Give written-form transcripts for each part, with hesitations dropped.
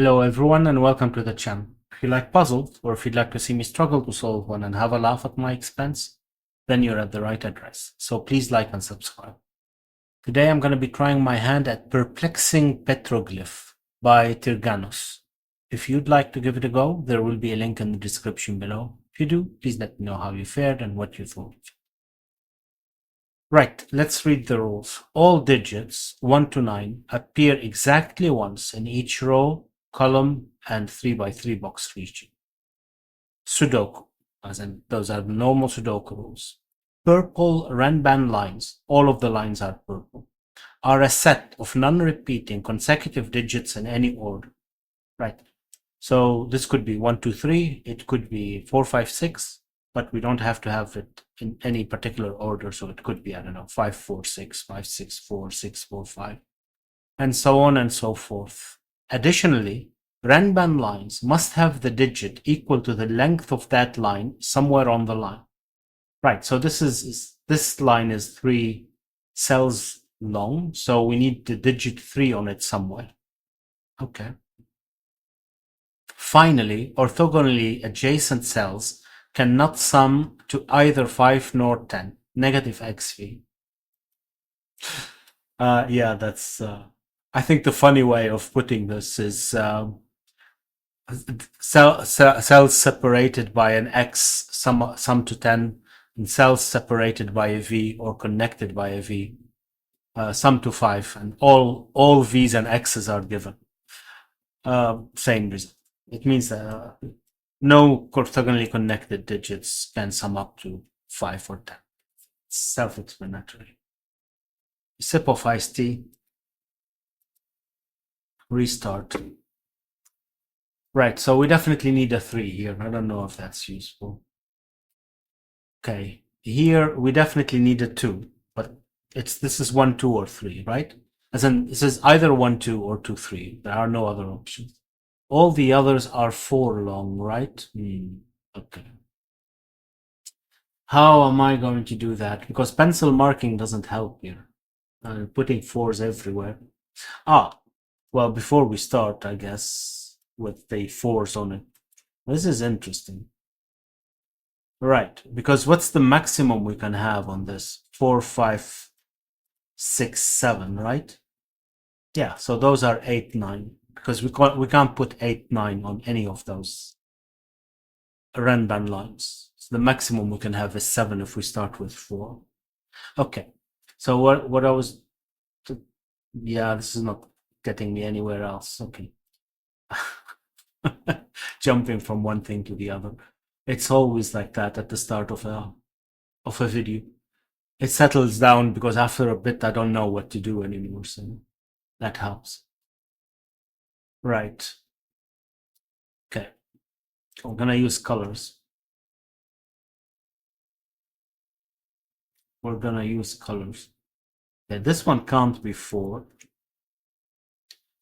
Hello everyone and welcome to the channel. If you like puzzles or if you'd like to see me struggle to solve one and have a laugh at my expense, then you're at the right address. So please like and subscribe. Today I'm going to be trying my hand at Perplexing Petroglyph by Tyrgannus. If you'd like to give it a go, there will be a link in the description below. If you do, please let me know how you fared and what you thought. Right, let's read the rules. All digits 1 to 9 appear exactly once in each row, column, and 3x3 box region. Sudoku, as in those are the normal Sudoku rules. Purple renban lines, all of the lines are purple, are a set of non-repeating consecutive digits in any order. Right, so this could be 1, 2, 3, it could be 4, 5, 6, but we don't have to have it in any particular order. So it could be, I don't know, 5, 4, 6, 5, 6, 4, 6, 4, 5, and so on and so forth. Additionally, renban lines must have the digit equal to the length of that line somewhere on the line. Right, so this line is 3 cells long, so we need the digit 3 on it somewhere. Okay. Finally, orthogonally adjacent cells cannot sum to either 5 nor 10, negative xv. Yeah, that's, I think the funny way of putting this is cells separated by an x sum to 10, and cells separated by a v or connected by a v sum to 5, and all v's and x's are given. Same result. It means no orthogonally connected digits can sum up to 5 or 10. It's self-explanatory. Sip of iced tea. Restart. Right, so we definitely need a 3 here. I don't know if that's useful. Okay, here we definitely need a 2, but this is 1, 2, or 3, right? As in, this is either 1, 2, or 2, 3. There are no other options. All the others are 4 long, right? Okay. How am I going to do that? Because pencil marking doesn't help here. Putting 4s everywhere. Well, before we start, I guess, with the 4s on it. This is interesting. Right, because what's the maximum we can have on this? 4, 5, 6, 7, right? Yeah, so those are 8, 9. Because we can't put 8, 9 on any of those renban lines. So the maximum we can have is 7 if we start with 4. Okay, so what I was... Yeah, this is not getting me anywhere else. Okay. Jumping from one thing to the other. It's always like that at the start of a video. It settles down because after a bit I don't know what to do anymore, so that helps. Right. Okay. I'm gonna use colors. We're gonna use colors. Okay, this one can't be 4.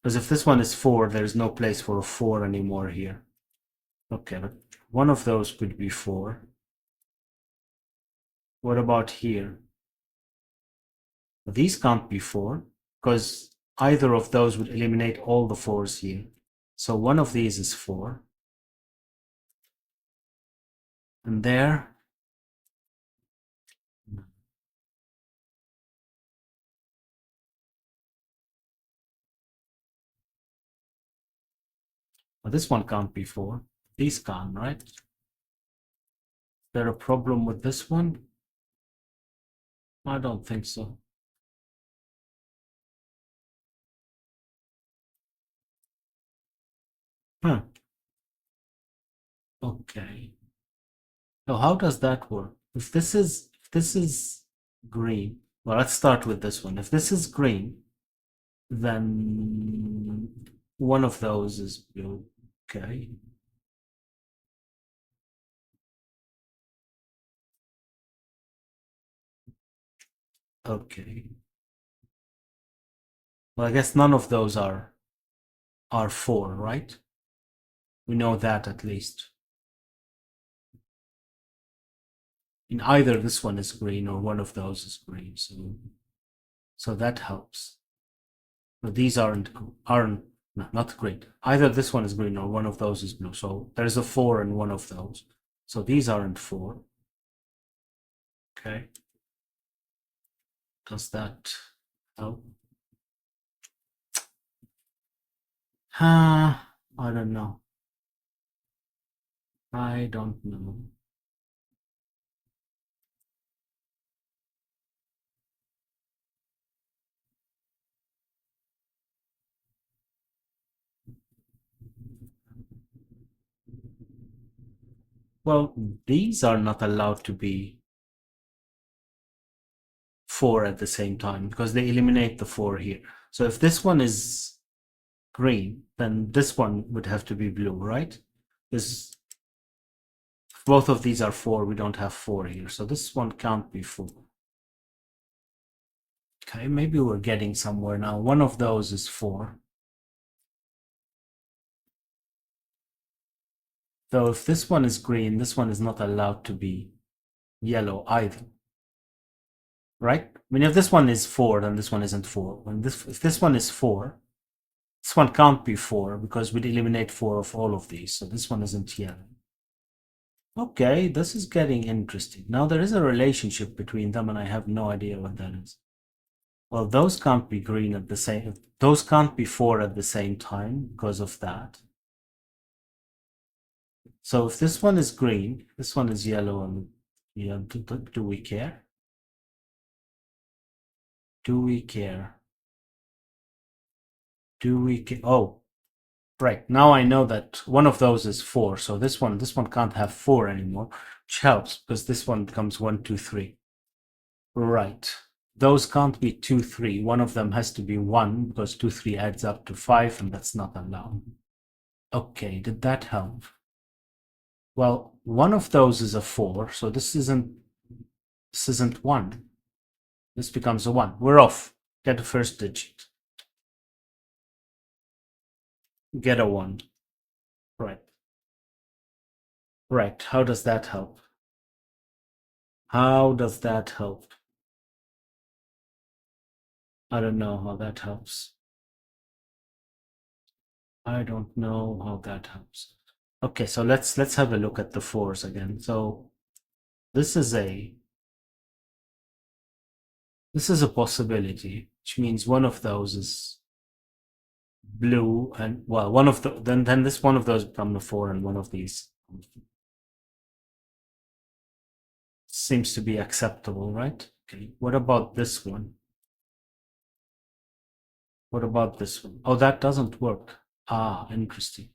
Because if this one is 4, there's no place for a 4 anymore here. Okay, but one of those could be 4. What about here? These can't be 4, because either of those would eliminate all the 4s here. So one of these is 4. And there... Well, this one can't be 4. These can, right? Is there a problem with this one? I don't think so. Huh. Okay. So how does that work? If this is green, well, let's start with this one. If this is green, then one of those is blue. Okay. Okay. Well, I guess none of those are 4, right? We know that at least. In either this one is green or one of those is green, so that helps. But these aren't No, not green. Either this one is green or one of those is blue. So there's a 4 in one of those. So these aren't 4. Okay. Does that help? I don't know. I don't know. Well, these are not allowed to be 4 at the same time because they eliminate the 4 here. So if this one is green, then this one would have to be blue, right? This, if both of these are 4, we don't have 4 here. So this one can't be 4. Okay, maybe we're getting somewhere now. One of those is 4. Though if this one is green, this one is not allowed to be yellow either. Right? I mean, if this one is 4, then this one isn't 4. If this one is 4, this one can't be 4 because we'd eliminate 4 of all of these. So this one isn't yellow. Okay, this is getting interesting. Now there is a relationship between them and I have no idea what that is. Well, those can't be green at the same, those can't be 4 at the same time because of that. So if this one is green, this one is yellow, and yeah, do we care? Do we care? Do we care? Oh, right. Now I know that one of those is 4. So this one can't have 4 anymore, which helps because this one becomes 1, 2, 3. Right. Those can't be 2, 3. One of them has to be 1 because 2, 3 adds up to 5, and that's not allowed. Okay, did that help? Well, one of those is a 4, so this isn't 1. This becomes a 1. We're off. Get a first digit. Get a 1. Right. Right. How does that help? How does that help? I don't know how that helps. I don't know how that helps. Okay, so let's have a look at the 4s again. So this is a possibility, which means one of those is blue, and well, one of the then this one of those become the 4, and one of these seems to be acceptable, right? Okay, what about this one? What about this one? Oh, that doesn't work. Ah, interesting.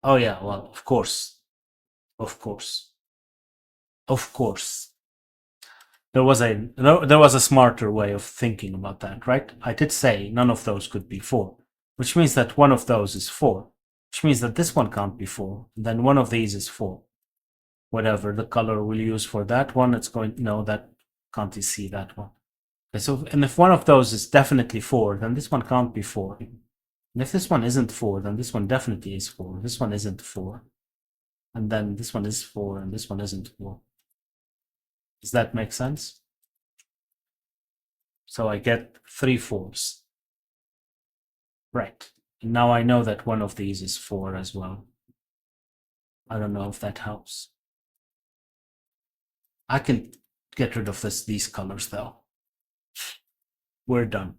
Oh yeah, well, of course, of course, of course. There was a smarter way of thinking about that, right? I did say none of those could be 4, which means that one of those is 4, which means that this one can't be 4. Then one of these is 4. Whatever the color we'll use for that one, it's going no, that can't you see that one? Okay, so and if one of those is definitely 4, then this one can't be 4. And if this one isn't 4, then this one definitely is 4. This one isn't 4. And then this one is 4, and this one isn't 4. Does that make sense? So I get 3 4s. Right. And now I know that one of these is 4 as well. I don't know if that helps. I can get rid of these colors though. We're done.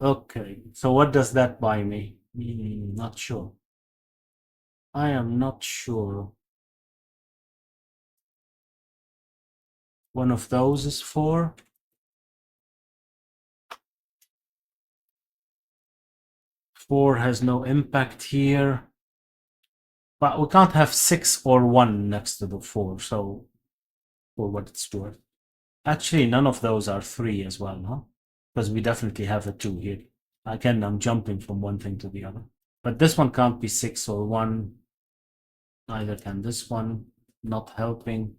Okay, so what does that buy me? Not sure. I am not sure. One of those is 4. 4 has no impact here. But we can't have 6 or 1 next to the 4, so for what it's worth. Actually, none of those are 3 as well, huh? Because we definitely have a 2 here. Again, I'm jumping from one thing to the other. But this one can't be 6 or 1. Neither can this one. Not helping.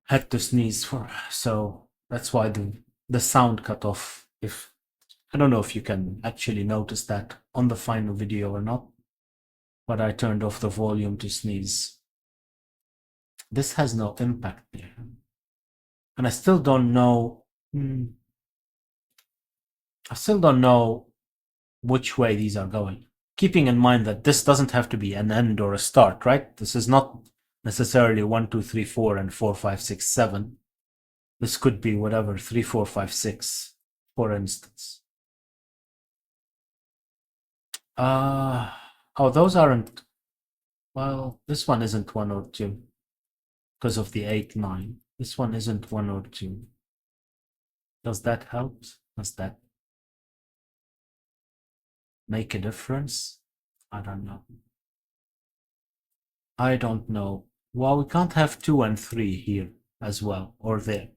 Had to sneeze for, so that's why the sound cut off. If I don't know if you can actually notice that on the final video or not. but I turned off the volume to sneeze. This has no impact there. And I still don't know. I still don't know which way these are going. Keeping in mind that this doesn't have to be an end or a start, right? This is not necessarily 1, 2, 3, 4, and 4, 5, 6, 7. This could be whatever, 3, 4, 5, 6, for instance. Oh, those aren't. Well, this one isn't 1 or 2 because of the 8, 9. This one isn't 1 or 2. Does that help? Does that make a difference? I don't know. I don't know. Well, we can't have 2 and 3 here as well, or there.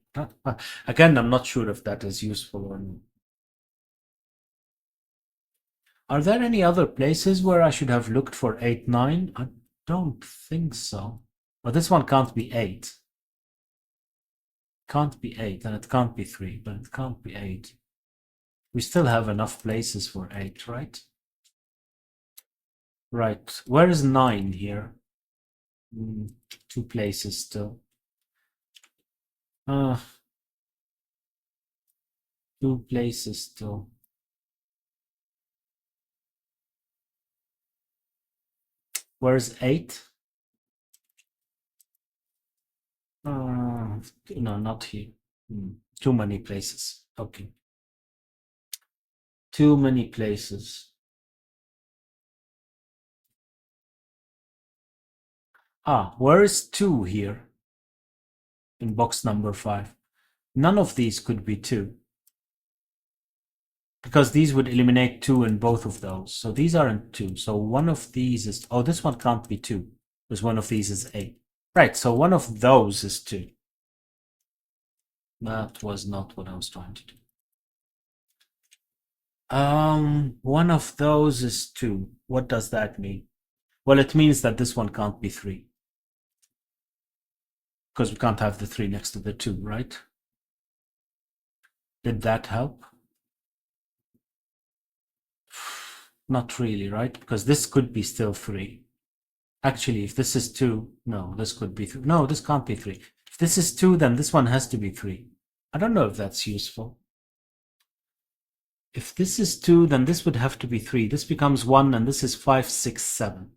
Again, I'm not sure if that is useful or not. Are there any other places where I should have looked for 8, 9? I don't think so. But this one can't be 8. Can't be 8, and it can't be 3, but it can't be 8. We still have enough places for 8, right? Right. Where is 9 here? 2 places still. 2 places still. Where's 8? No, not here. Too many places. Okay. Too many places. Where is 2 here? In box number 5. None of these could be 2. Because these would eliminate 2 in both of those. So these aren't 2. So one of these is... Oh, this one can't be 2. Because one of these is 8. Right, so one of those is 2. That was not what I was trying to do. One of those is 2. What does that mean? Well, it means that this one can't be 3. Because we can't have the 3 next to the 2, right? Did that help? Not really, right? Because this could be still 3. Actually, if this is 2, no, this could be 3. No, this can't be 3. If this is 2, then this one has to be 3. I don't know if that's useful. If this is 2, then this would have to be 3. This becomes 1, and this is 5, 6, 7.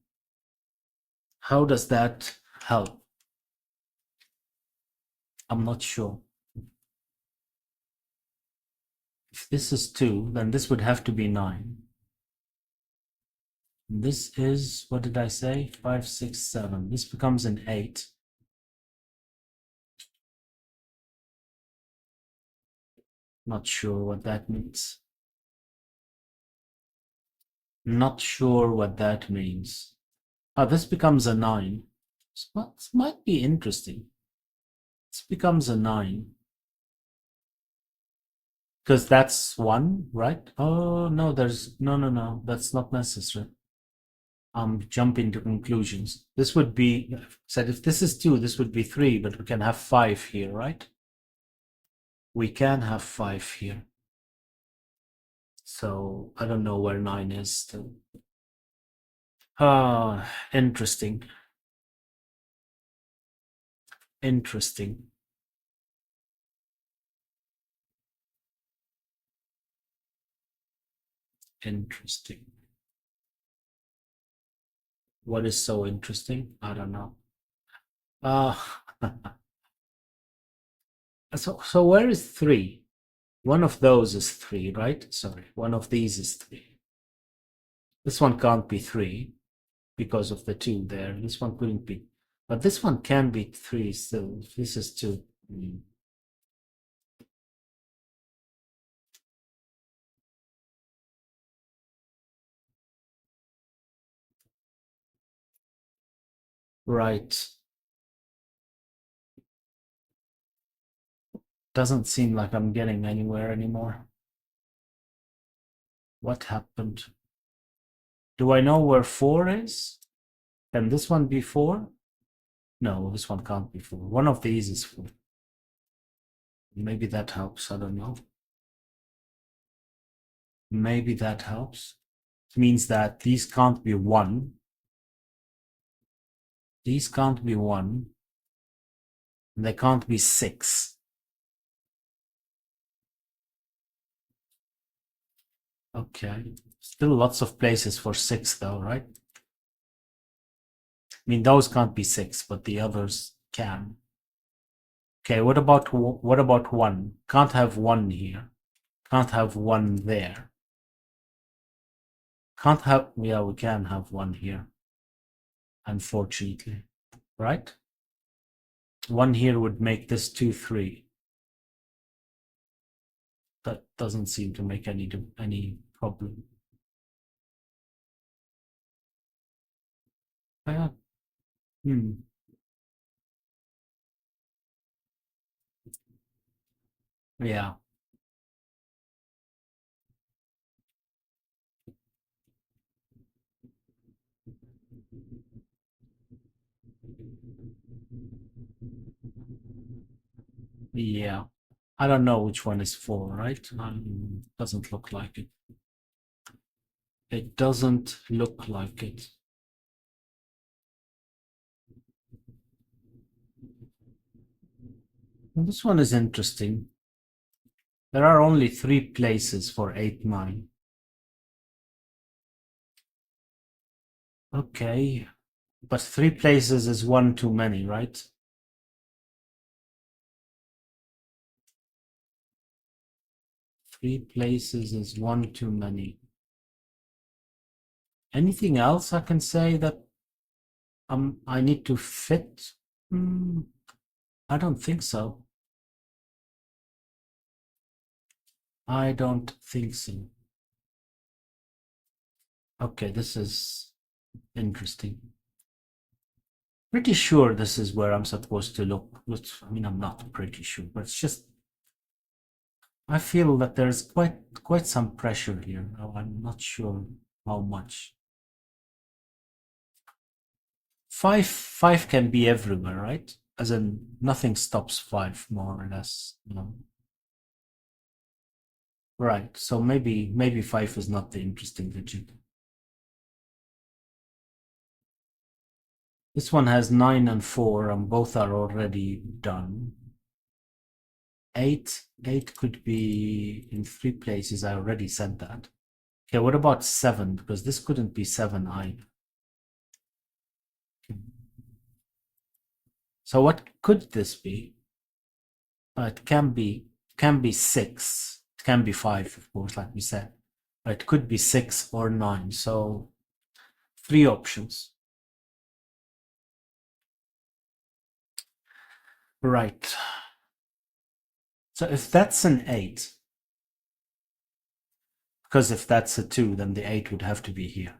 How does that help? I'm not sure. If this is 2, then this would have to be 9. This is, what did I say? 5, 6, 7. This becomes an 8. Not sure what that means. Not sure what that means. This becomes a 9. This might be interesting. This becomes a 9. Because that's 1, right? Oh, no, no, that's not necessary. I'm jumping to conclusions. This would be, said if this is 2, this would be 3, but we can have 5 here, right? We can have 5 here. So I don't know where 9 is still. Interesting. Interesting. Interesting. What is so interesting? I don't know. So where is 3? One of those is 3, right? Sorry, one of these is 3. This one can't be 3 because of the 2 there. This one couldn't be. But this one can be 3 still. This is 2. Right. Doesn't seem like I'm getting anywhere anymore. What happened? Do I know where 4 is? Can this one be 4? No, this one can't be 4. One of these is 4. Maybe that helps. I don't know. Maybe that helps. It means that these can't be 1 These can't be 1. They can't be 6. Okay. Still lots of places for 6 though, right? I mean, those can't be 6, but the others can. Okay, what about 1? Can't have 1 here. Can't have 1 there. Can't have, yeah, we can have 1 here. Unfortunately, right? 1 here would make this 2, 3. That doesn't seem to make any problem. Yeah. Yeah. Yeah. I don't know which one is 4, right? Doesn't look like it. It doesn't look like it. Well, this one is interesting. There are only 3 places for 8, 9. Okay, but 3 places is 1 too many, right? Three places is 1 too many. Anything else I can say that I need to fit? I don't think so. I don't think so. Okay, this is interesting. Pretty sure this is where I'm supposed to look. I mean, I'm not pretty sure, but it's just I feel that there's quite some pressure here. I'm not sure how much. 5 can be everywhere, right? As in nothing stops 5 more or less, you know. Right. So maybe 5 is not the interesting digit. This one has 9 and 4, and both are already done. 8 could be in 3 places. I already said that. Okay, what about 7? Because this couldn't be 7 either. So what could this be? It can be 6. It can be 5, of course, like we said. But it could be 6 or 9. So 3 options. Right. So if that's an 8, because if that's a 2, then the 8 would have to be here.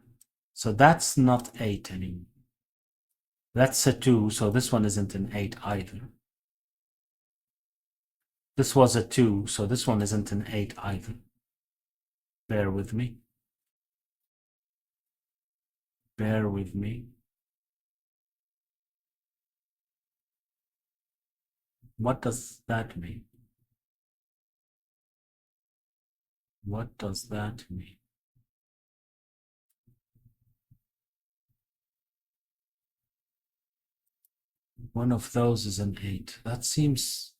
So that's not 8 anymore. That's a 2, so this one isn't an 8 either. This was a 2, so this one isn't an 8 either. Bear with me. Bear with me. What does that mean? What does that mean? One of those is an 8. That seems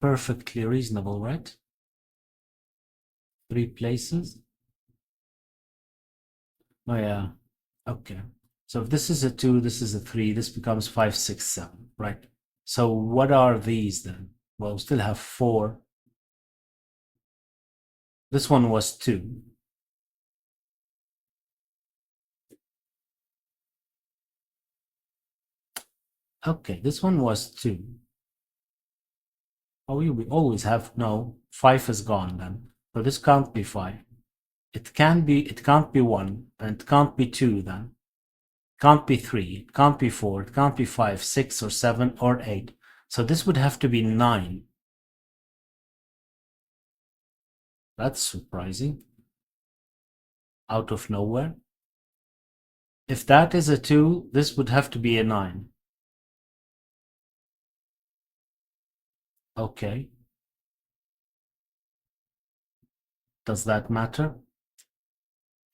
perfectly reasonable, right? 3 places. Oh yeah. Okay. So if this is a 2, this is a 3, this becomes 5, 6, 7, right? So what are these then? Well, we still have 4. This one was 2. Okay, this one was 2. Oh, we always have, no, 5 is gone then. So this can't be 5. It can't be 1, and it can't be 2 then. Can't be 3, it can't be 4, it can't be 5, 6 or 7 or 8. So this would have to be 9. That's surprising. Out of nowhere. If that is a 2, this would have to be a 9. Okay. Does that matter?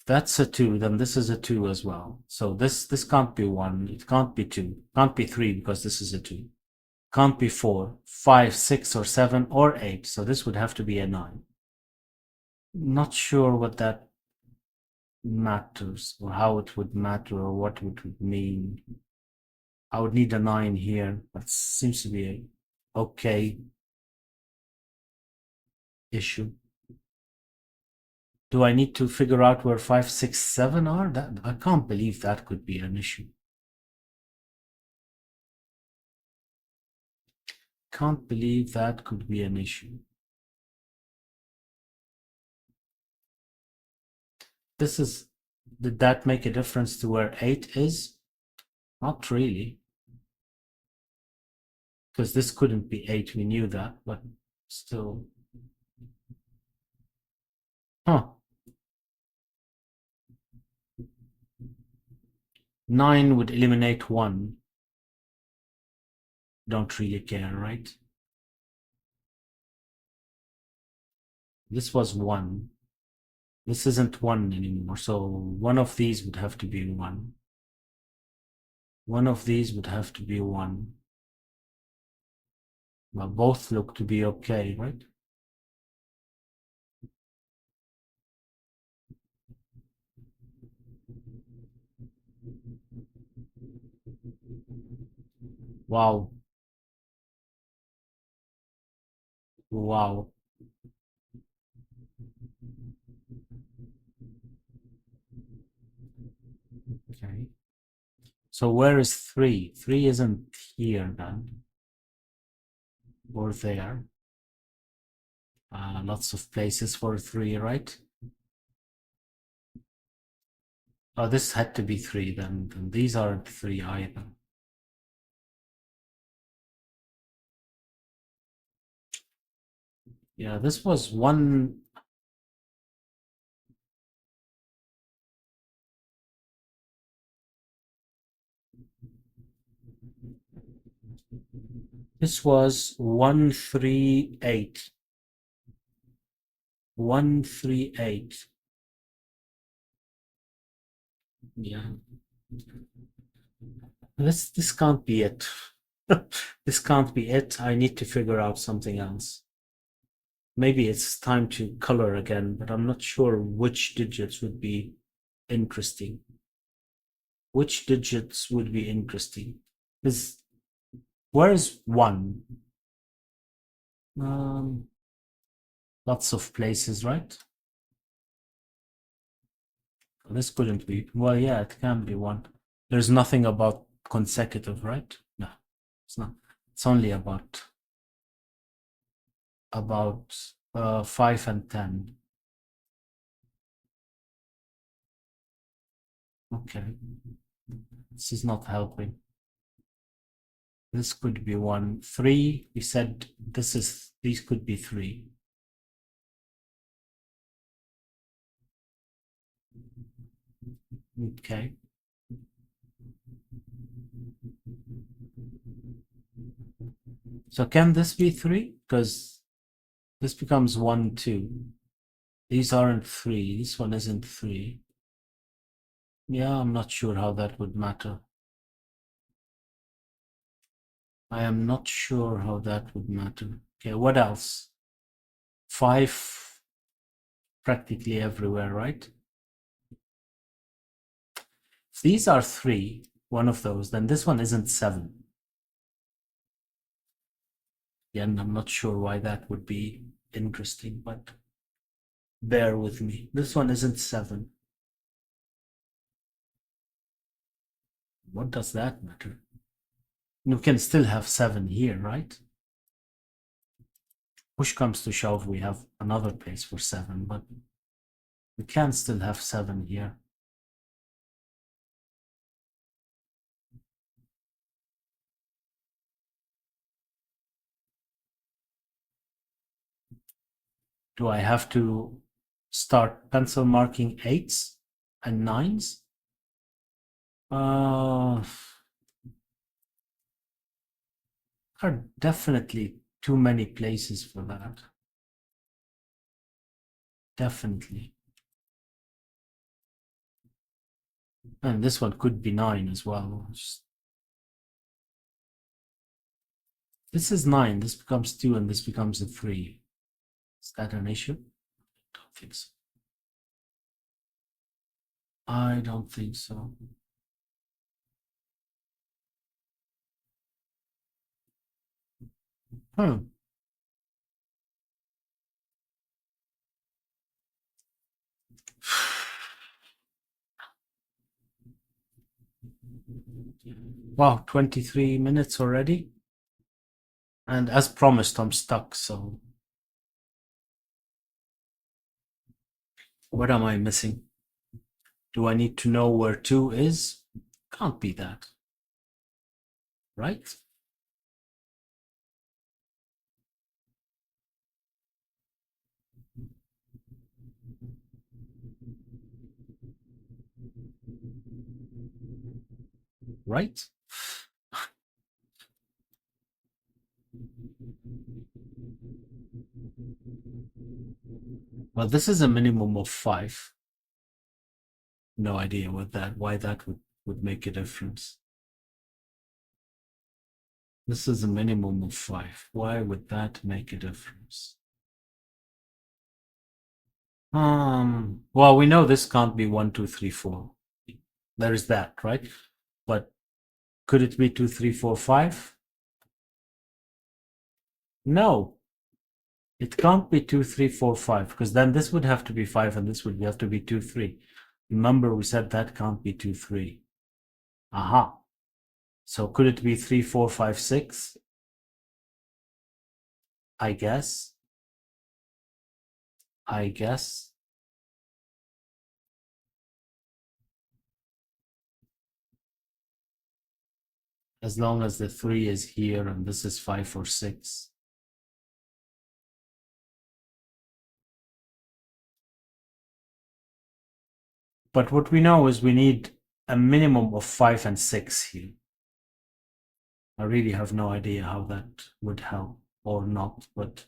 If that's a 2, then this is a 2 as well. So this can't be 1, it can't be 2, can't be 3 because this is a 2. Can't be 4, 5, 6, or 7, or 8. So this would have to be a 9. Not sure what that matters, or how it would matter, or what it would mean. I would need a 9 here. That seems to be a okay issue. Do I need to figure out where 5, 6, 7 are? That I can't believe that could be an issue. Can't believe that could be an issue. Did that make a difference to where 8 is? Not really. Because this couldn't be 8, we knew that, but still. Huh. 9 would eliminate 1. Don't really care, right? This was 1. This isn't 1 anymore, so one of these would have to be 1. One of these would have to be 1. Well, both look to be okay, right? Wow. Wow. Okay. So where is 3? 3 isn't here then. Or there. Lots of places for 3, right? Oh, this had to be 3 then. Then these aren't 3 either. Yeah, this was 1. This was 138. 138. Yeah. This can't be it. This can't be it. I need to figure out something else. Maybe it's time to color again, but I'm not sure which digits would be interesting. Which digits would be interesting? Where is 1? Lots of places, right? This couldn't be. Well, yeah, it can be 1. There's nothing about consecutive, right? No, it's not. It's only about 5 and 10. Okay, this is not helping. This could be 1. 3, we said these could be 3. Okay. So can this be 3? Because this becomes 1, 2. These aren't 3. This one isn't 3. Yeah, I'm not sure how that would matter. I am not sure how that would matter. Okay, what else? 5 practically everywhere, right? If these are 3, one of those, then this one isn't 7. Yeah, and I'm not sure why that would be interesting, but bear with me. This one isn't 7. What does that matter? You can still have 7 here, right? Push comes to shove, we have another place for 7, but we can still have 7 here. Do I have to start pencil marking 8s and 9s? Are definitely too many places for that. Definitely. And this one could be 9 as well. This is 9, this becomes 2, and this becomes a 3. Is that an issue? I don't think so. I don't think so. Hmm. Wow, 23 minutes already. And as promised, I'm stuck, so what am I missing? Do I need to know where 2 is? Can't be that, right? Right? Well, this is a minimum of 5. No idea why that would make a difference. This is a minimum of 5. Why would that make a difference? Well, we know this can't be 1, 2, 3, 4. There is that, right? But could it be 2, 3, 4, 5? No, it can't be 2, 3, 4, 5, because then this would have to be 5 and this would have to be 2, 3. Remember, we said that can't be 2, 3. Aha. So could it be 3, 4, 5, 6? I guess. I guess. As long as the 3 is here and this is 5 or 6. But what we know is we need a minimum of 5 and 6 here. I really have no idea how that would help or not, but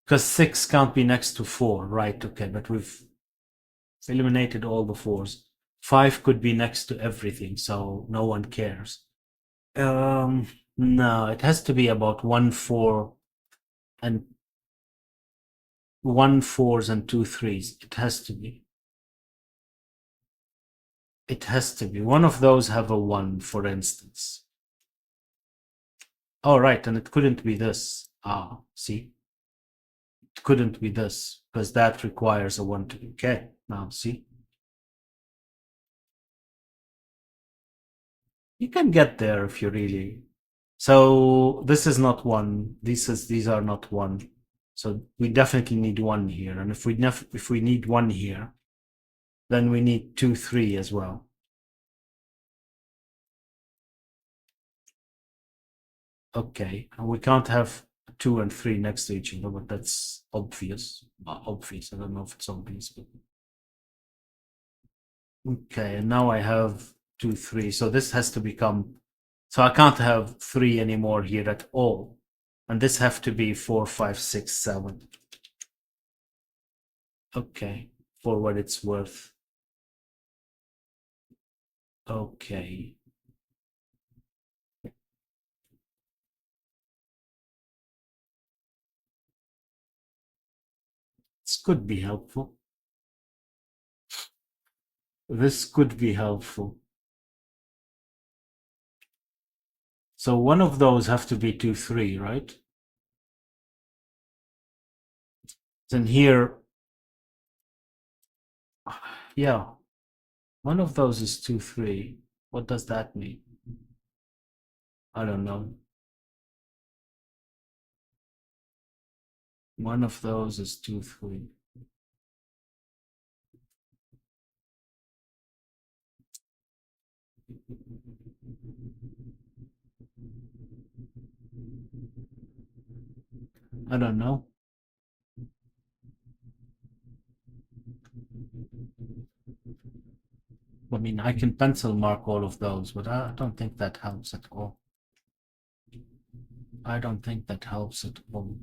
because 6 can't be next to 4, right? Okay, but we've eliminated all the 4s. 5 could be next to everything, so no one cares. No, it has to be about 1, 4 and 1 4s and 2 3s. It has to be. It has to be. One of those have a 1, for instance. Oh, right, and it couldn't be this. Ah, see? It couldn't be this, because that requires a 1 to. Okay, now see? You can get there if you really. So this is not 1. These are not 1. So we definitely need 1 here. And if we need 1 here, then we need 2, 3 as well. Okay, and we can't have 2 and 3 next to each other, but that's obvious. Obvious. I don't know if it's obvious, but okay. And now I have 2, 3. So this has to become. So I can't have 3 anymore here at all, and this have to be 4, 5, 6, 7. Okay, for what it's worth. Okay. This could be helpful. This could be helpful. So one of those have to be 2, 3, right? Then here, yeah, one of those is 2, 3. What does that mean? I don't know. One of those is 2, 3. I don't know. I mean, I can pencil mark all of those, but I don't think that helps at all. I don't think that helps at all.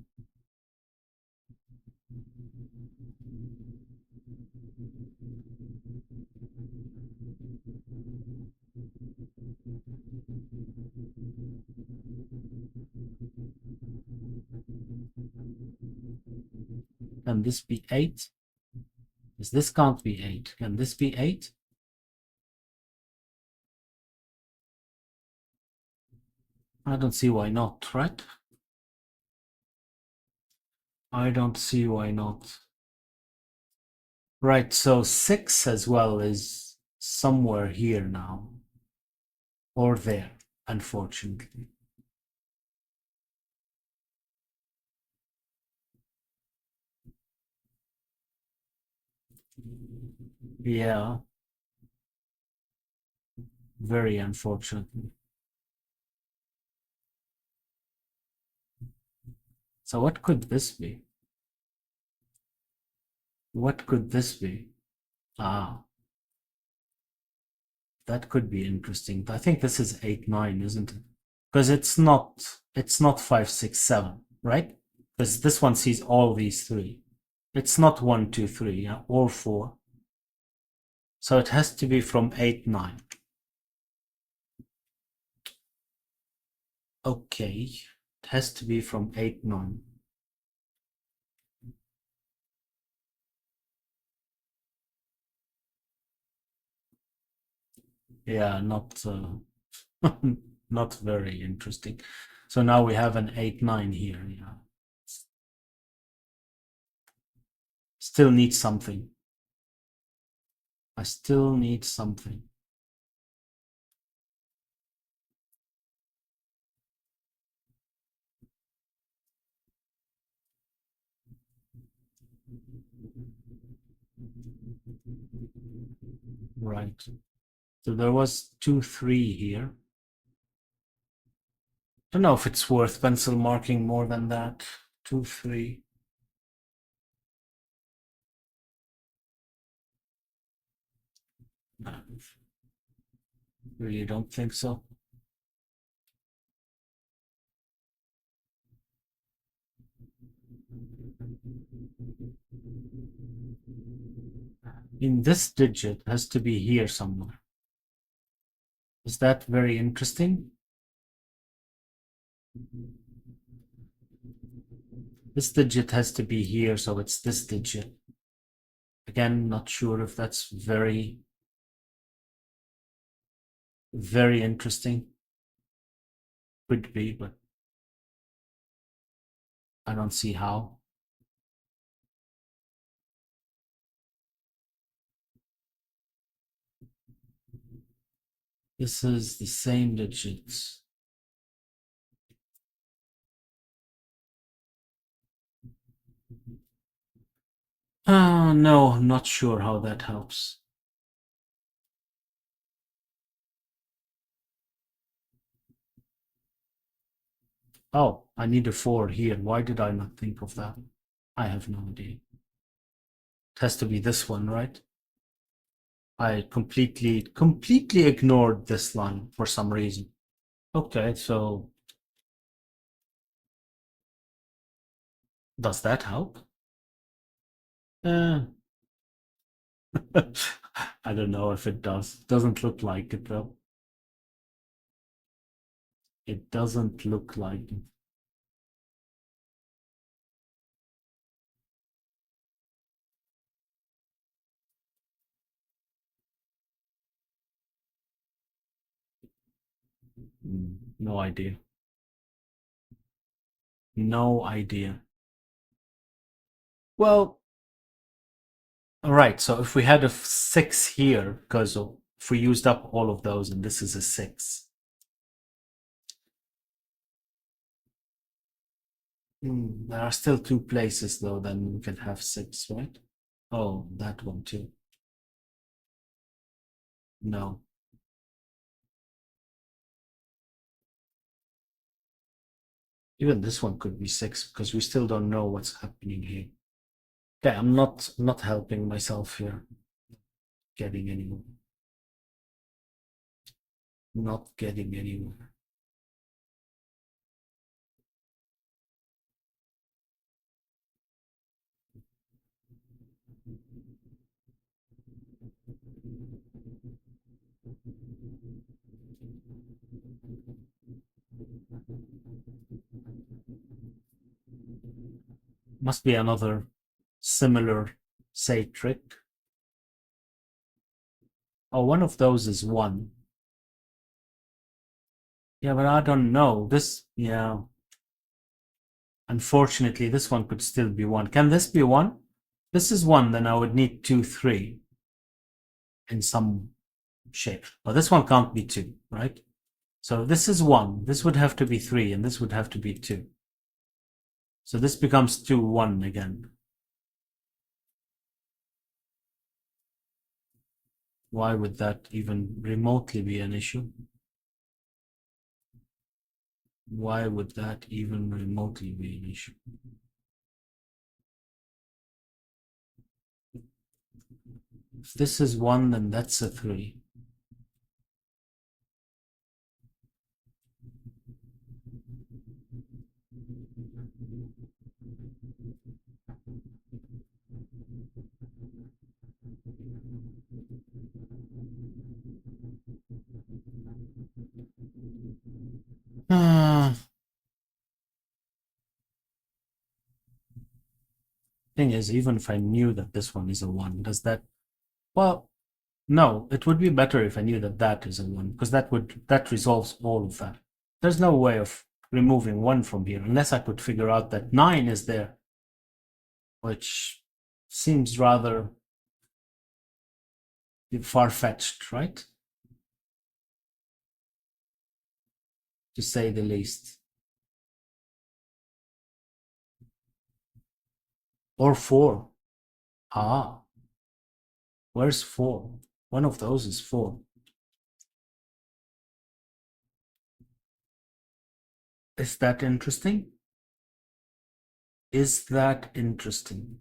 Can this be 8? This can't be 8. Can this be 8? I don't see why not, right? I don't see why not. Right, so 6 as well is somewhere here now. Or there, unfortunately. Yeah, very unfortunately. So what could this be? What could this be? Ah, that could be interesting. I think this is 8, 9, isn't it? Because it's not 5, 6, 7, right? Because this one sees all these three. It's not 1, 2, 3, yeah, or 4. So it has to be from 8, 9. Okay, it has to be from 8, 9. Yeah, not not very interesting. So now we have an 8, 9 here. Yeah, still need something. I still need something. Right. So there was 2, 3 here. Don't know if it's worth pencil marking more than that. 2, 3. No, really don't think so. In this digit has to be here somewhere. Is that very interesting? This digit has to be here, so it's this digit. Again, not sure if that's very, very interesting. Could be, but I don't see how. This is the same digits. No, not sure how that helps. Oh, I need a 4 here. Why did I not think of that? I have no idea. It has to be this one, right? I completely ignored this line for some reason. Okay, so does that help? Uh, I don't know if it does. Doesn't look like it though. It doesn't look like it. No idea. No idea. Well, right. So if we had a 6 here, because if we used up all of those and this is a 6. There are still 2 places though, then we can have 6, right? Oh, that one too. No. Even this one could be 6 because we still don't know what's happening here. Okay, I'm not helping myself here. Getting anywhere. Not getting anywhere. Must be another similar say trick. Oh, one of those is 1. Yeah, but I don't know. This, yeah. Unfortunately, this one could still be 1. Can this be 1? This is 1, then I would need 2, 3 in some shape. But this one can't be 2, right? So this is 1. This would have to be 3, and this would have to be 2. So this becomes 2, 1 again. Why would that even remotely be an issue? Why would that even remotely be an issue? If this is 1, then that's a 3. Thing is, even if I knew that this one is a 1, does that... Well, no, it would be better if I knew that that is a 1, because that resolves all of that. There's no way of removing 1 from here, unless I could figure out that 9 is there, which seems rather far-fetched, right? To say the least. Or 4. Ah, where's 4? One of those is 4. Is that interesting? Is that interesting?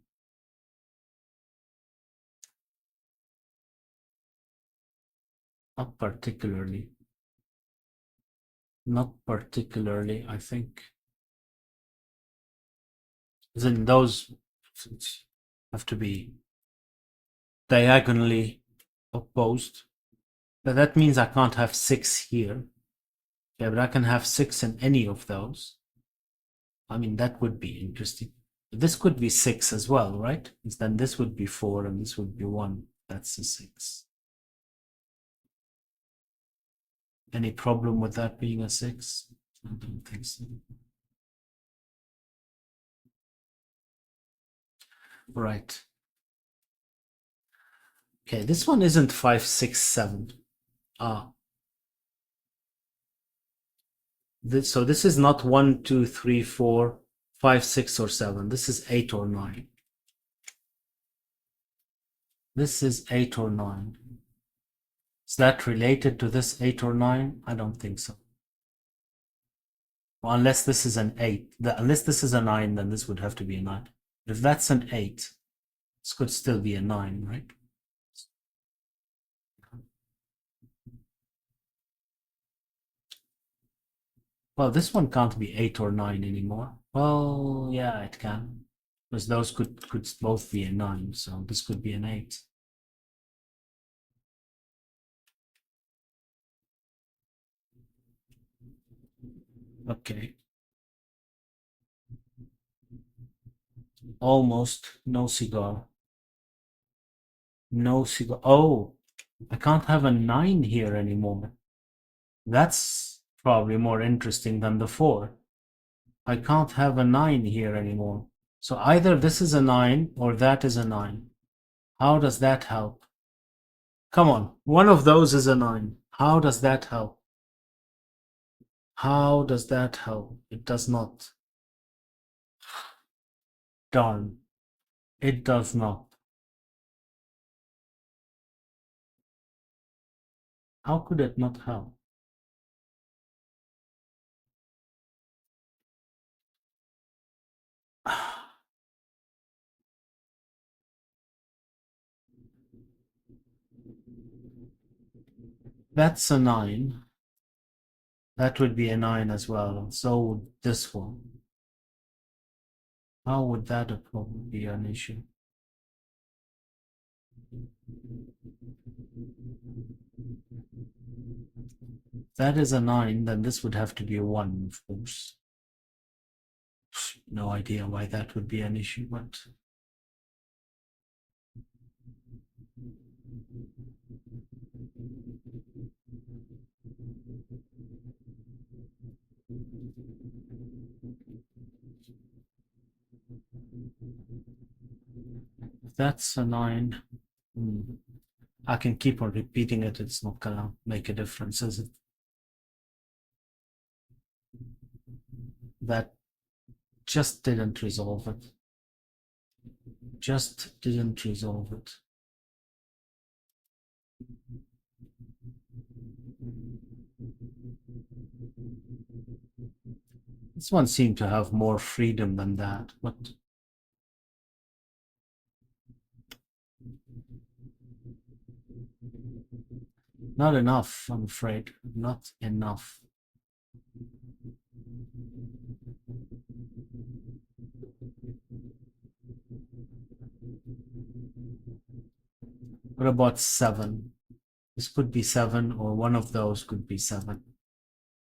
Not particularly. Not particularly, I think. Then those have to be diagonally opposed. But that means I can't have 6 here. Yeah, but I can have 6 in any of those. I mean, that would be interesting. This could be 6 as well, right? Then this would be 4 and this would be 1. That's a 6. Any problem with that being a 6? I don't think so. Right. Okay, this one isn't 5, 6, 7. So this is not 1, 2, 3, 4, 5, 6, or 7. This is 8 or 9. This is 8 or 9. Is that related to this 8 or 9? I don't think so. Well, unless this is an 8. Unless this is a 9, then this would have to be a 9. But if that's an 8, this could still be a 9, right? Well, this one can't be 8 or 9 anymore. Well, yeah, it can. Because those could both be a 9, so this could be an 8. Okay. Almost no cigar. No cigar. Oh, I can't have a 9 here anymore. That's probably more interesting than the 4. I can't have a 9 here anymore. So either this is a 9 or that is a 9. How does that help? Come on, one of those is a 9. How does that help? How does that help? It does not. Darn. It does not. How could it not help? That's a 9. That would be a 9 as well, and so would this one. How would that probably be an issue? If that is a 9, then this would have to be a 1, of course. No idea why that would be an issue, but that's a 9. I can keep on repeating it. It's not gonna make a difference, is it? That just didn't resolve it. Just didn't resolve it. This one seemed to have more freedom than that, but not enough, I'm afraid. Not enough. What about 7? This could be 7, or one of those could be 7.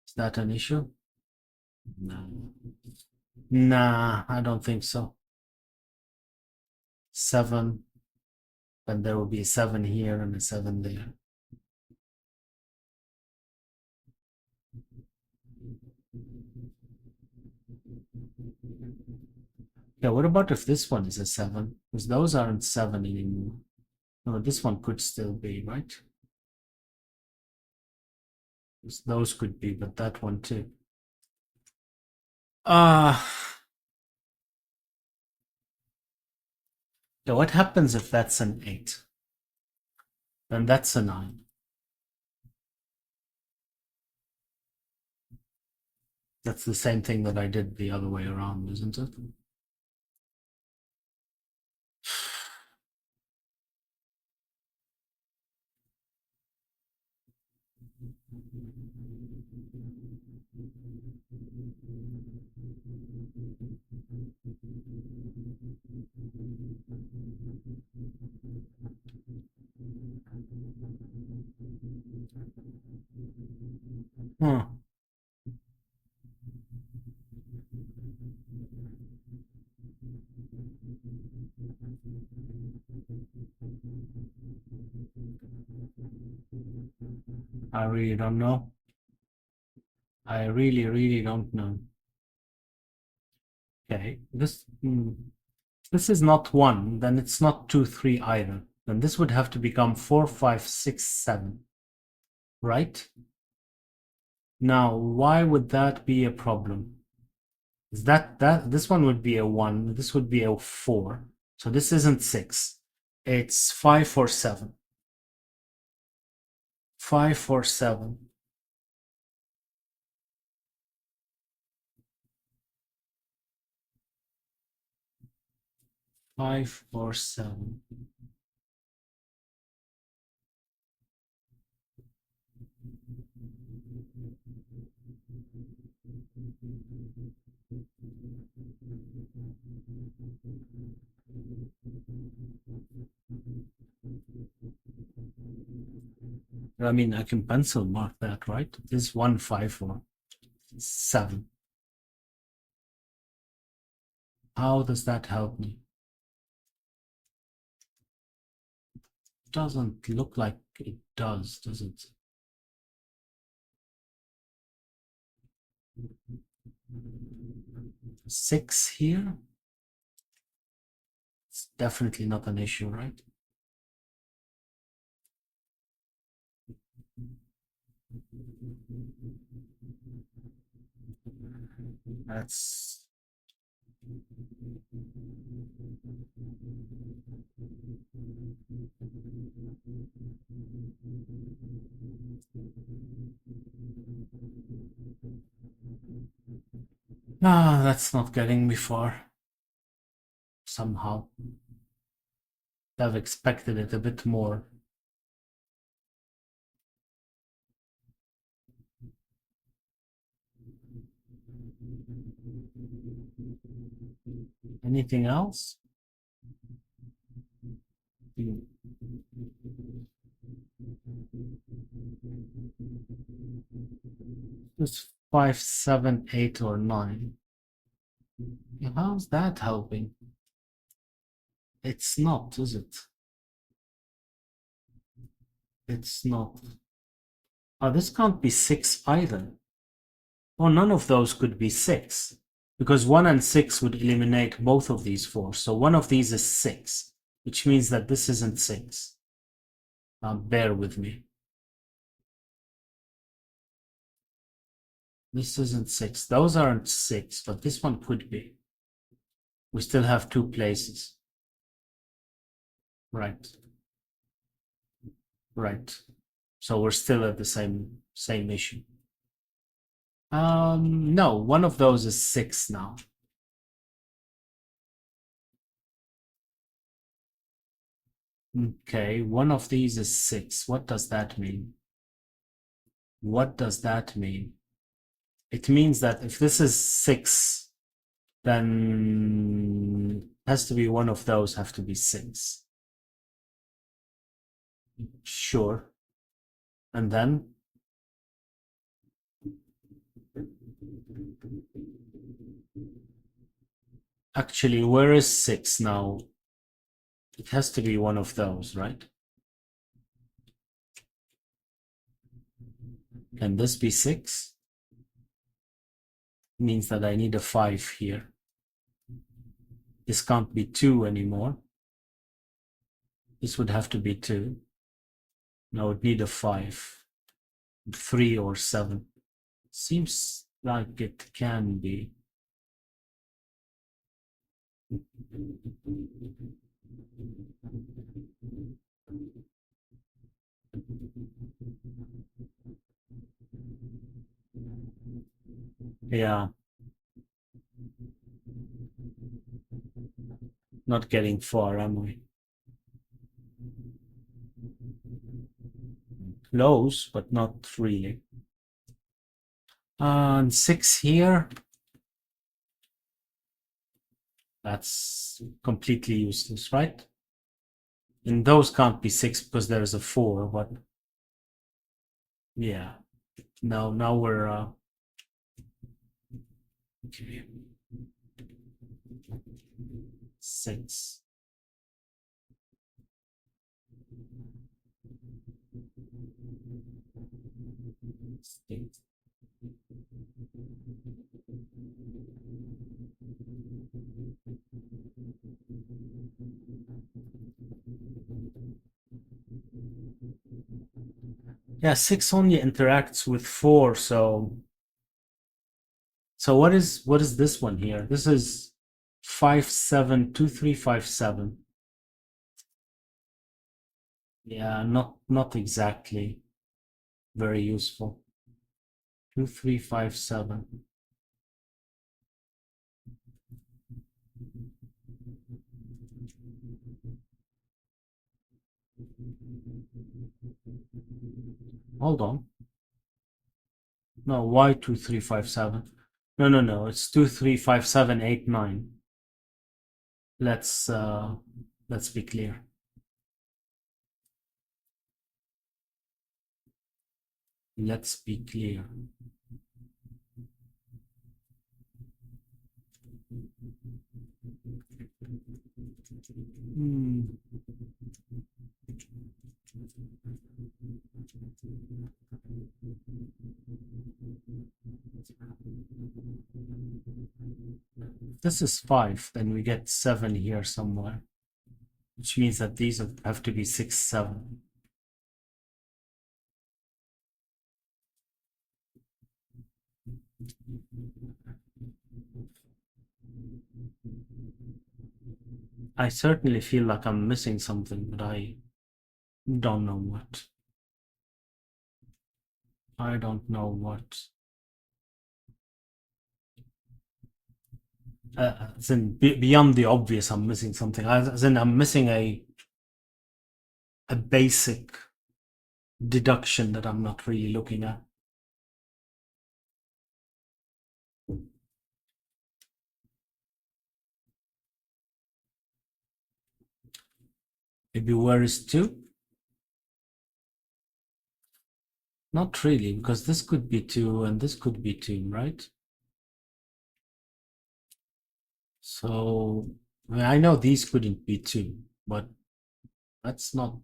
Is that an issue? No. Nah, I don't think so. 7, then there will be a 7 here and a 7 there. Yeah, what about if this one is a 7? Because those aren't 7 anymore. No, this one could still be, right? Those could be, but that one too. So what happens if that's an 8? Then that's a 9. That's the same thing that I did the other way around, isn't it? Huh. I really don't know. I really don't know. Okay, this is not 1, then it's not 2, 3 either. Then this would have to become 4, 5, 6, 7. Right? Now, why would that be a problem? Is that this one would be a 1, this would be a 4. So this isn't 6. It's 5 or 7. 5 or 7. Five or 7. I mean, I can pencil mark that, right? This 1, 5 or 7. How does that help me? Doesn't look like it does it? Six here? It's definitely not an issue, right? That's that's not getting me far. Somehow. I've expected it a bit more. Anything else? Just 5, 7, 8, or 9. How's that helping? It's not, is it? It's not. Oh, this can't be 6 either. Oh, none of those could be 6. Because 1 and 6 would eliminate both of these 4. So one of these is 6, which means that this isn't 6. Now bear with me. This isn't 6. Those aren't 6, but this one could be. We still have 2 places. Right. Right. So we're still at the same issue. No, one of those is 6 now. Okay, one of these is 6. What does that mean? What does that mean? It means that if this is 6, then it has to be one of those have to be 6. Sure. And then actually, where is 6 now? It has to be one of those, right? Can this be 6? Means that I need a 5 here. This can't be 2 anymore. This would have to be 2. Now I would need a 5. 3 or 7. Seems like it can be. Yeah. Not getting far, am I? Close, but not really. And 6 here. That's completely useless, right? And those can't be 6 because there's a 4, but yeah. Now we're okay. 6. Six. Yeah, 6 only interacts with 4, so what is this one here? This is 5, 7, 2, 3, 5, 7. Yeah, not exactly very useful. 2, 3, 5, 7. Hold on. No, why 2, 3, 5, 7? No. It's 2, 3, 5, 7, 8, 9. Let's be clear. Let's be clear. This is 5, then we get 7 here somewhere, which means that these have to be 6, 7. I certainly feel like I'm missing something, but I don't know what. I don't know what. As in, beyond the obvious, I'm missing something. As in, I'm missing a basic deduction that I'm not really looking at. Maybe where is 2? Not really, because this could be 2 and this could be 2, right? So I know these couldn't be 2, but that's not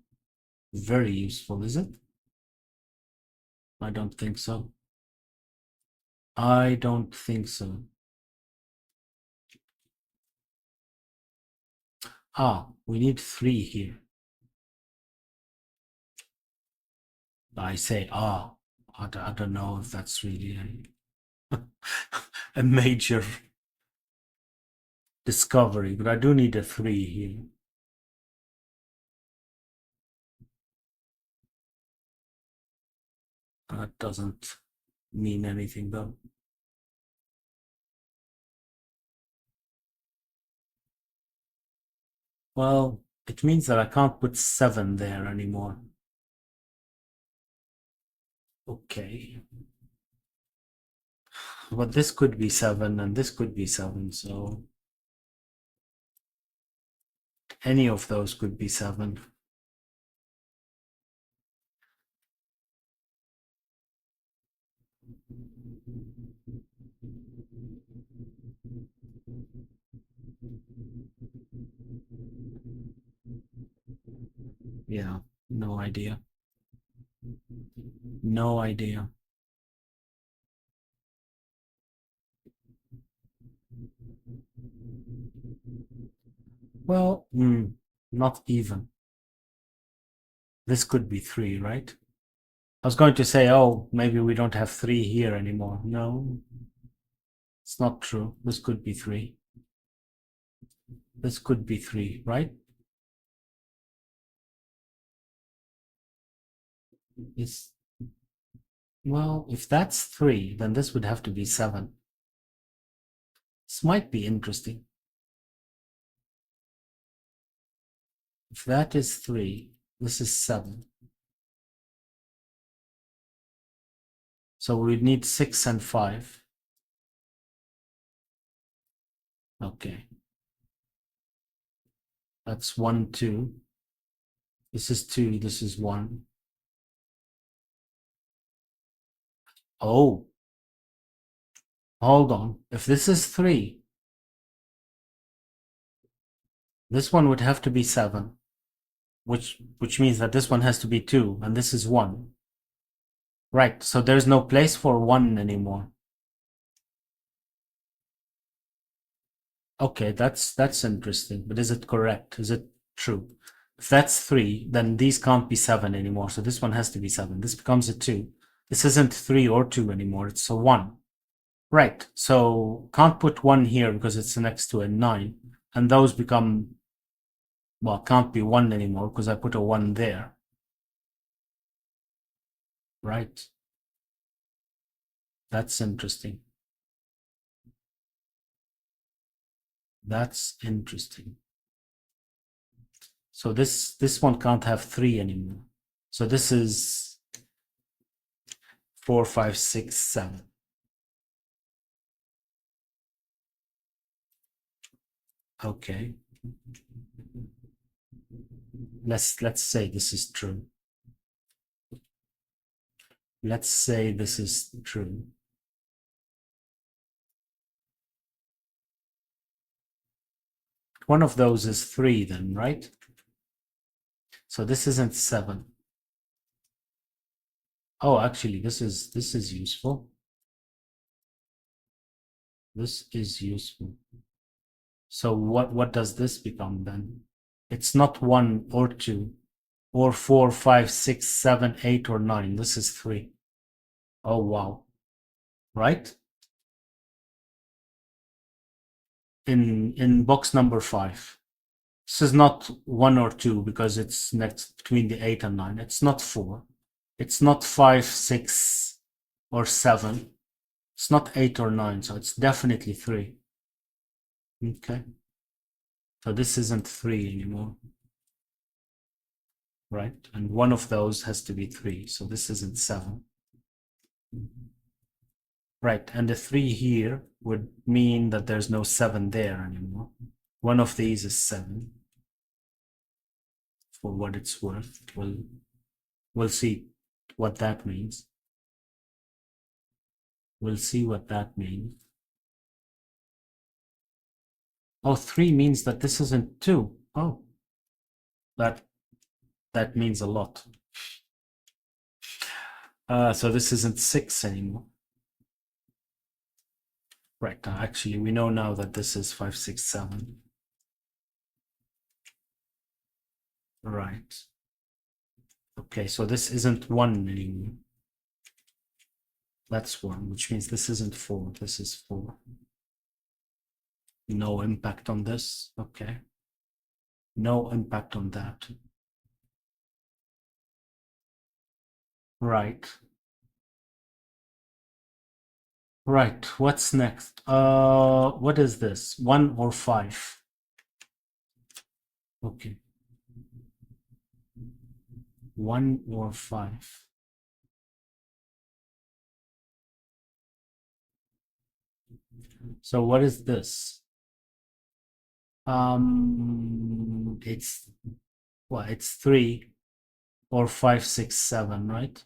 very useful, is it? I don't think so. I don't think so. We need 3 here. I say I don't know if that's really a major discovery, but I do need a 3 here. That doesn't mean anything though. Well, it means that I can't put 7 there anymore. Okay. But this could be 7 and this could be 7, so any of those could be 7. Yeah, no idea. No idea. Well, not even. This could be 3, right? I was going to say, oh, maybe we don't have 3 here anymore. No, it's not true. This could be 3. This could be 3, right? Is Well, if that's 3, then this would have to be 7. This might be interesting. If that is 3, this is 7. So we need 6 and 5. Okay. That's 1, 2. This is 2, this is 1. Oh, hold on. If this is 3, this one would have to be 7, which means that this one has to be 2, and this is 1. Right, so there's no place for 1 anymore. Okay, that's interesting, but is it correct? Is it true? If that's 3, then these can't be 7 anymore, so this one has to be 7. This becomes a 2. This isn't 3 or 2 anymore, it's a 1. Right, so can't put 1 here because it's next to a 9, and those become, well, can't be 1 anymore because I put a 1 there. Right, that's interesting. That's interesting. So this one can't have 3 anymore. So this is 4, 5, 6, 7. Okay. Let's say this is true. Let's say this is true. One of those is 3 then, right? So this isn't 7. Oh, actually, this is useful. This is useful. So what does this become then? It's not 1 or 2 or 4, 5, 6, 7, 8, or 9. This is 3. Oh, wow. Right? In box number 5. This is not 1 or 2 because it's next between the 8 and 9. It's not 4. It's not 5, 6, or 7. It's not 8 or 9, so it's definitely 3. Okay. So this isn't 3 anymore. Right? And one of those has to be 3, so this isn't 7. Right, and the 3 here would mean that there's no 7 there anymore. One of these is 7. For what it's worth, we'll see what that means. We'll see what that means. Oh, 3 means that this isn't 2. Oh, that means a lot. So this isn't 6 anymore. Right, actually, we know now that this is 5, 6, 7. Right. Okay, so this isn't 1 anymore. That's 1, which means this isn't 4. This is 4. No impact on this. Okay. No impact on that. Right. Right. What's next? What is this? 1 or 5? Okay. 1 or 5. So what is this? It's what? It's 3 or 5, 6, 7, right?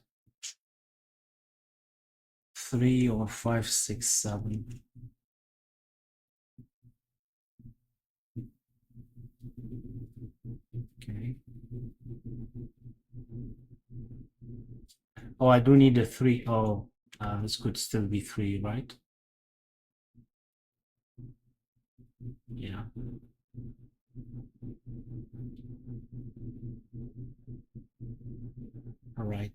3 or 5, 6, 7. Okay. Oh, I do need a 3. Oh, this could still be 3, right? Yeah. All right.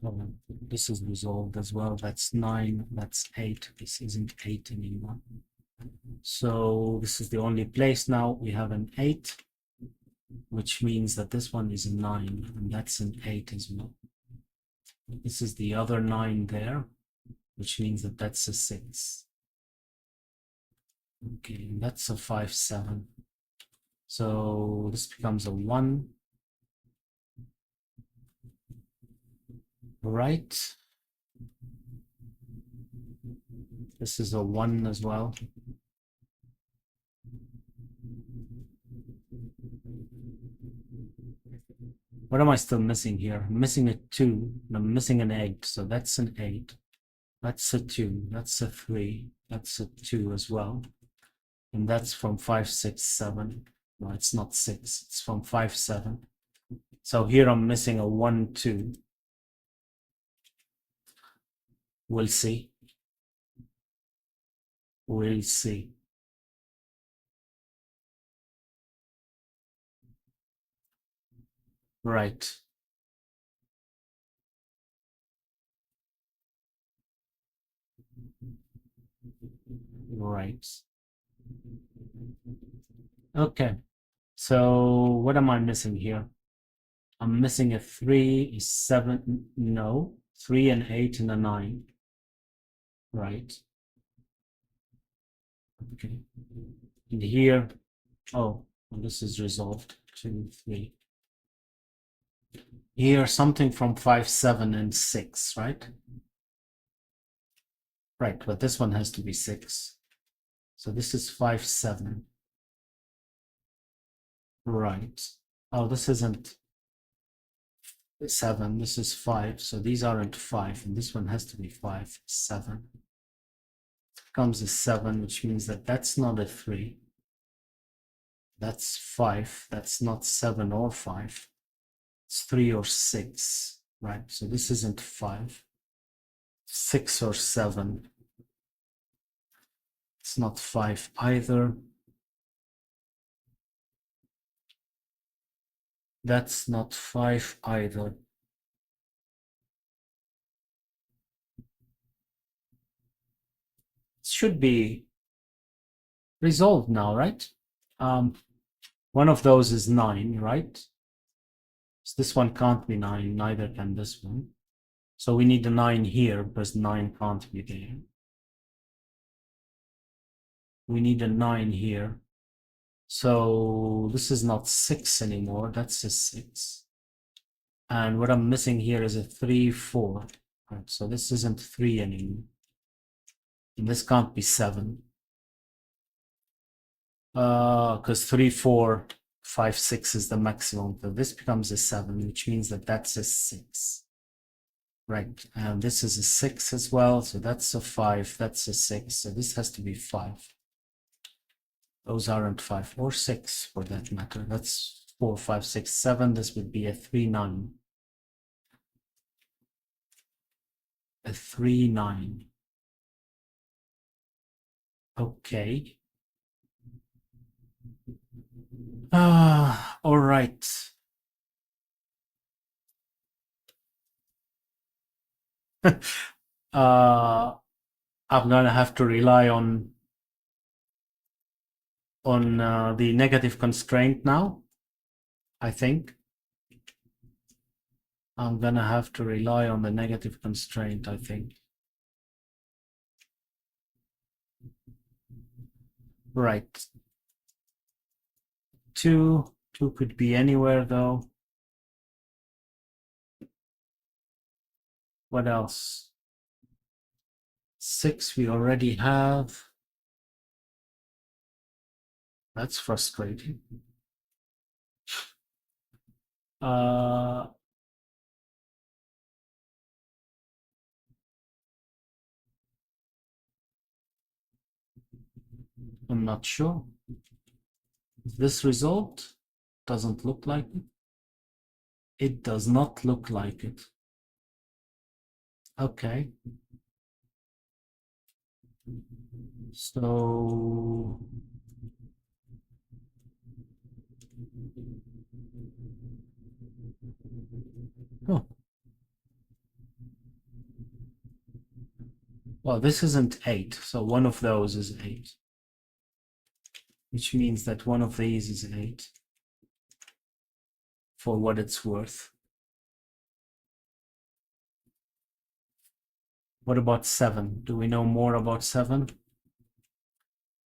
Oh, this is resolved as well. That's 9. That's 8. This isn't 8 anymore. So this is the only place now. We have an 8, which means that this one is a 9, and that's an 8 as well. This is the other 9 there, which means that that's a 6. Okay, and that's a 5, 7. So this becomes a 1. Right. This is a 1 as well. What am I still missing here? I'm missing a 2, and I'm missing an 8, so that's an 8. That's a 2, that's a 3, that's a 2 as well. And that's from 5, 6, 7. No, it's not 6, it's from 5, 7. So here I'm missing a 1, 2. We'll see. We'll see. Right. Right. Okay. So what am I missing here? I'm missing a 3, a 7, no. 3, and 8, and a 9. Right. Okay. And here, oh, well, this is resolved. 2, 3. Here, something from 5, 7, and 6, right? Right, but this one has to be 6. So this is 5, 7. Right. Oh, this isn't 7. This is 5. So these aren't 5. And this one has to be 5, 7. Comes a 7, which means that that's not a 3. That's 5. That's not 7 or 5. It's 3 or 6. Right. So this isn't 5. 6 or 7. It's not 5 either. That's not 5 either. It should be resolved now, right? One of those is 9, right? So this one can't be 9, neither can this one. So we need a 9 here because 9 can't be there. We need a 9 here. So this is not 6 anymore, that's a 6. And what I'm missing here is a 3, 4. Right, so this isn't 3 anymore. And this can't be 7. Because 3, 4, 5, 6 is the maximum. So this becomes a 7, which means that that's a 6. Right, and this is a 6 as well, so that's a 5, that's a 6, so this has to be 5. Those aren't 5 or 6 for that matter. That's 4, 5, 6, 7. This would be a 3, 9. A 3, 9. Okay. All right. I'm gonna have to rely on the negative constraint now, I think. I'm gonna have to rely on the negative constraint, I think. Right. 2 could be anywhere though. What else? 6 we already have. That's frustrating. I'm not sure. This result doesn't look like it. It does not look like it. Okay. So oh. Well, this isn't 8, so one of those is 8. Which means that one of these is 8. For what it's worth. What about 7? Do we know more about 7?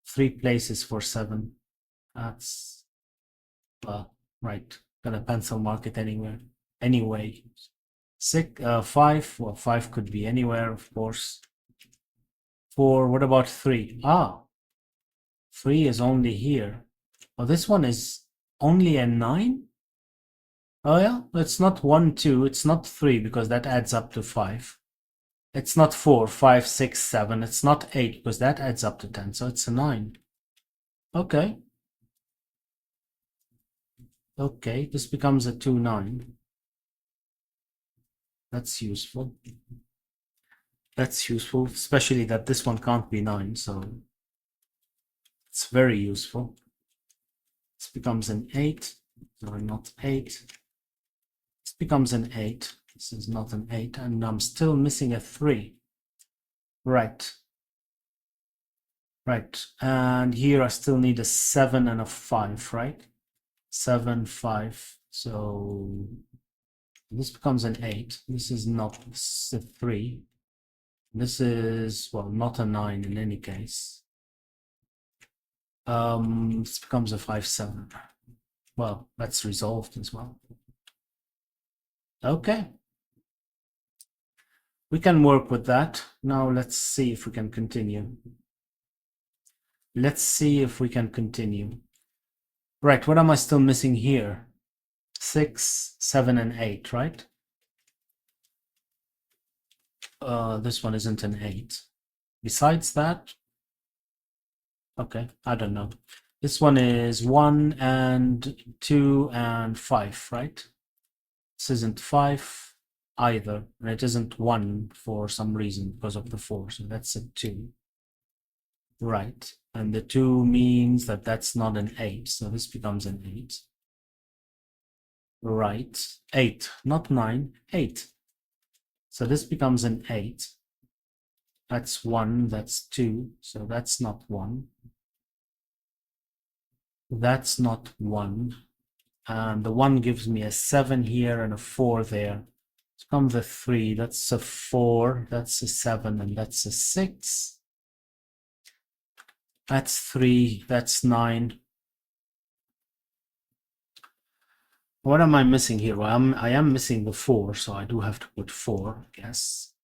3 places for 7. That's, well, right. Gonna pencil mark it anywhere. Anyway. 5. Well, 5 could be anywhere, of course. 4. What about 3? 3 is only here. Oh, this one is only a 9? Oh yeah, it's not 1, 2. It's not 3 because that adds up to 5. It's not 4, 5, 6, 7. It's not 8 because that adds up to 10. So it's a 9. Okay. Okay, this becomes a 2, 9. That's useful. That's useful, especially that this one can't be 9, so it's very useful. This becomes an 8, or not 8. This becomes an 8. This is not an 8, and I'm still missing a 3. Right. Right, and here I still need a 7 and a 5, right? 7, 5, so this becomes an 8. This is not a 3. This is, well, not a 9 in any case. This becomes a 5, 7. Well, that's resolved as well. Okay. We can work with that. Now let's see if we can continue. Let's see if we can continue. Right, what am I still missing here? 6, 7, and 8, right? This one isn't an 8. Besides that, okay, I don't know. This one is 1 and 2 and 5, right? This isn't 5 either, and it isn't 1 for some reason because of the 4, so that's a 2. Right, and the 2 means that that's not an 8, so this becomes an 8. Right, 8, not 9, 8. So this becomes an 8. That's 1, that's 2, so that's not 1. That's not 1. And the 1 gives me a 7 here and a 4 there. So comes a 3, that's a 4, that's a 7, and that's a 6. That's 3, that's 9. What am I missing here? Well, I am missing the 4, so I do have to put 4, I guess.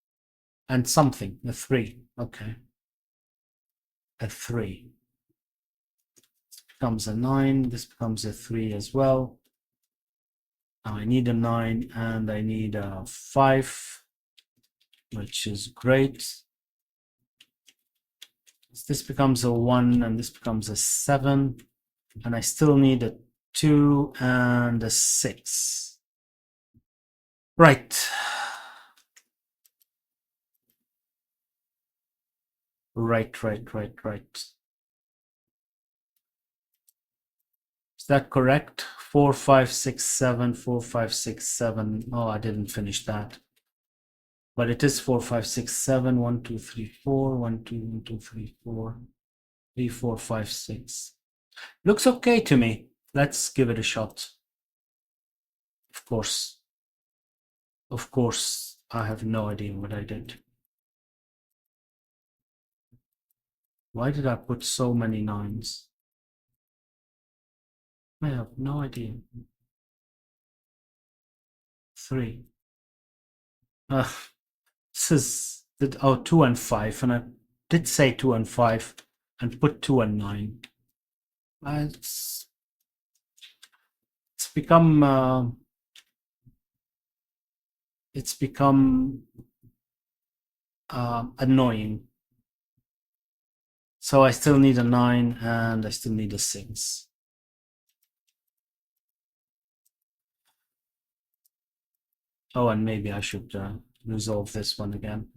And something, a 3, okay. A 3. This becomes a 9, this becomes a 3 as well. Now I need a 9 and I need a 5. which is great. This becomes a 1 and this becomes a 7. And I still need a 2 and a 6. Right. Right. Is that correct? 4, 5, 6, 7, 4, 5, 6, 7. Oh, I didn't finish that. But it is 4, 5, 6, 7, 1, 2, 3, 4, 1, 2, 1, 2, 3, 4, 3, 4, 5, 6. Looks okay to me. Let's give it a shot. Of course, I have no idea what I did. Why did I put so many 9s? I have no idea. 3. This is 2 and 5, and I did say 2 and 5 and put 2 and 9. It's become annoying. So I still need a 9 and I still need a 6. Oh, and maybe I should resolve this one again.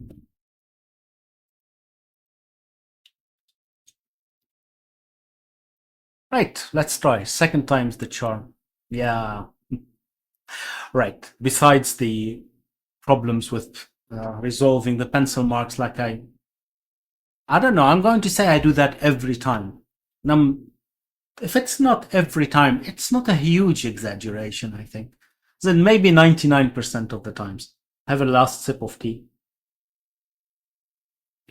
Right, let's try. Second time's the charm. Yeah. Right. Besides the problems with resolving the pencil marks, like I don't know, I'm going to say I do that every time. Now, if it's not every time, it's not a huge exaggeration, I think. Then maybe 99% of the times. Have a last sip of tea.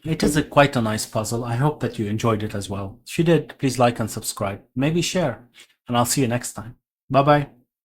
It is quite a nice puzzle. I hope that you enjoyed it as well. If you did, please like and subscribe. Maybe share. And I'll see you next time. Bye-bye.